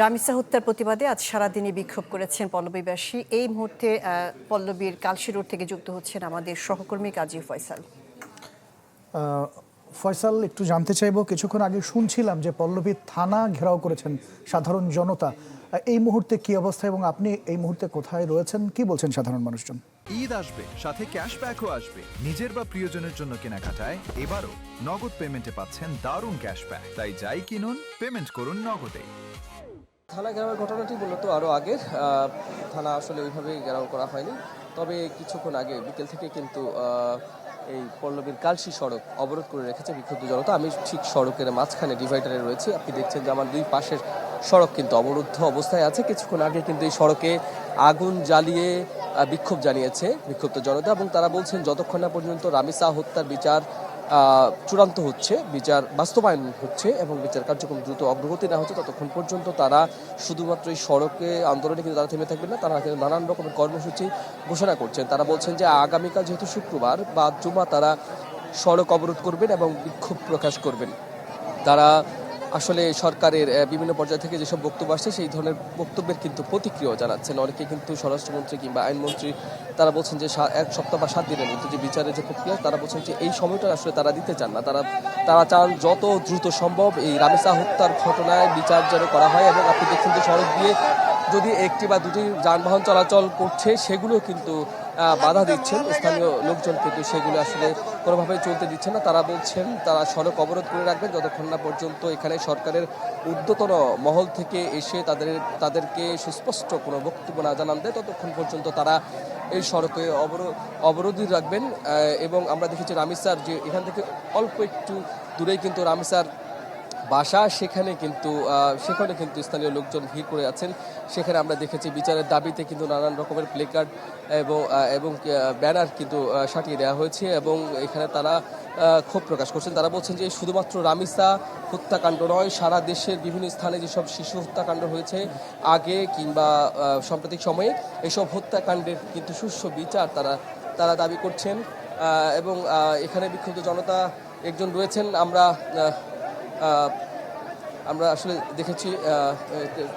রামিসা হত্যার প্রতিবাদে আজ সারাদিনই বিক্ষোভ করেছেন পল্লবীবাসী। এই মুহূর্তে পল্লবীর কালশী রোড থেকে যুক্ত হচ্ছেন আমাদের সহকর্মী কাজী ফয়সাল। ফয়সাল, একটু জানতে চাইবো, কিছুক্ষণ আগে শুনছিলাম যে পল্লবী থানা ঘেরাও করেছেন সাধারণ জনতা। এই মুহূর্তে কি অবস্থা এবং আপনি এই মুহূর্তে কোথায় রয়েছেন, কি বলছেন সাধারণ মানুষজন? ঈদ আসবে, সাথে ক্যাশব্যাকও আসবে। নিজের বা প্রিয়জনের জন্য কেনাকাটায় এবারও নগদ পেমেন্টে পাচ্ছেন দারুণ ক্যাশব্যাক। তাই যাই কিনুন, পেমেন্ট করুন নগদে। থানা ঘেরাওয়ের ঘটনাটি মূলত আরও আগের। থানা আসলে ওইভাবে ঘেরাও করা হয়নি, তবে কিছুক্ষণ আগে বিকেল থেকে কিন্তু এই পল্লবীর কালশী সড়ক অবরোধ করে রেখেছে বিক্ষুব্ধ জনতা। আমি ঠিক সড়কের মাঝখানে ডিভাইডারে রয়েছি। আপনি দেখছেন যে আমার দুই পাশের সড়ক কিন্তু অবরুদ্ধ অবস্থায় আছে। কিছুক্ষণ আগে কিন্তু এই সড়কে আগুন জ্বালিয়ে বিক্ষোভ জানিয়েছে বিক্ষুব্ধ জনতা, এবং তারা বলছেন যতক্ষণ না পর্যন্ত রামিসা হত্যার বিচার চূড়ান্ত হচ্ছে, বিচার বাস্তবায়ন হচ্ছে এবং বিচার কার্যক্রম দ্রুত অগ্রগতি না হচ্ছে, ততক্ষণ পর্যন্ত তারা শুধুমাত্র এই সড়কে আন্দোলনে কিন্তু তারা থেমে থাকবেন না। তারা কিন্তু নানান রকমের কর্মসূচি ঘোষণা করছেন। তারা বলছেন যে আগামীকাল যেহেতু শুক্রবার বা জুমা, তারা সড়ক অবরোধ করবেন এবং বিক্ষোভ প্রকাশ করবেন। তারা আসলে সরকারের বিভিন্ন পর্যায় থেকে যেসব বক্তব্য আসছে সেই ধরনের বক্তব্যের কিন্তু প্রতিক্রিয়া জানাচ্ছেন অনেকে। কিন্তু স্বরাষ্ট্রমন্ত্রী কিংবা আইনমন্ত্রী তারা বলছেন যে 1 সপ্তাহ বা 7 দিনের মধ্যে যে বিচারের যে প্রক্রিয়া, তারা বলছেন যে এই সময়টা আসলে তারা দিতে চান না। তারা চান যত দ্রুত সম্ভব এই রামিসা হত্যার ঘটনায় বিচার যেন করা হয়। এবং আপনি দেখছেন যে সড়ক দিয়ে যদি একটি বা দুটি যানবাহন চলাচল করছে, সেগুলো কিন্তু বাধা দিচ্ছেন স্থানীয় লোকজন, কিন্তু সেগুলো আসলে কোনোভাবেই চলতে দিচ্ছেন না। তারা বলছেন তারা সড়ক অবরোধ করে রাখবেন যতক্ষণ না পর্যন্ত এখানে সরকারের ঊর্ধ্বতন মহল থেকে এসে তাদেরকে সুস্পষ্ট কোনো বক্তব্য না জানান দেয়, ততক্ষণ পর্যন্ত তারা এই সড়কে অবরোধই রাখবেন। এবং আমরা দেখেছি রামিসার যে এখান থেকে অল্প একটু দূরেই কিন্তু রামিসার বাসা, সেখানে কিন্তু স্থানীয় লোকজন ভিড় করে আছেন। সেখানে আমরা দেখেছি বিচারের দাবিতে কিন্তু নানান রকমের প্লেকার্ড এবং ব্যানার কিন্তু সাটিয়ে দেওয়া হয়েছে এবং এখানে তারা ক্ষোভ প্রকাশ করছেন। তারা বলছেন যে শুধুমাত্র রামিসা হত্যাকাণ্ড নয়, সারা দেশের বিভিন্ন স্থানে যেসব শিশু হত্যাকাণ্ড হয়েছে আগে কিংবা সাম্প্রতিক সময়ে, এসব হত্যাকাণ্ডের কিন্তু সুষ্ঠু বিচার তারা দাবি করছেন। এবং এখানে বিক্ষুব্ধ জনতা একজন রয়েছেন, আমরা আসলে দেখেছি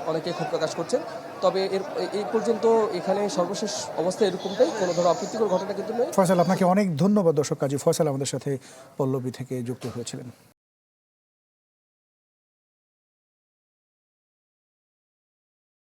অনেকে ক্ষোভ প্রকাশ করছেন। তবে এই পর্যন্ত এখানে সর্বশেষ অবস্থা এরকমটাই, কোনো ধরনের অপ্রীতিকর ঘটনা কিন্তু নেই। ফয়সাল, আপনাকে অনেক ধন্যবাদ। দর্শক, কাজী ফয়সাল আমাদের সাথে পল্লবী থেকে যুক্ত হয়েছিলেন।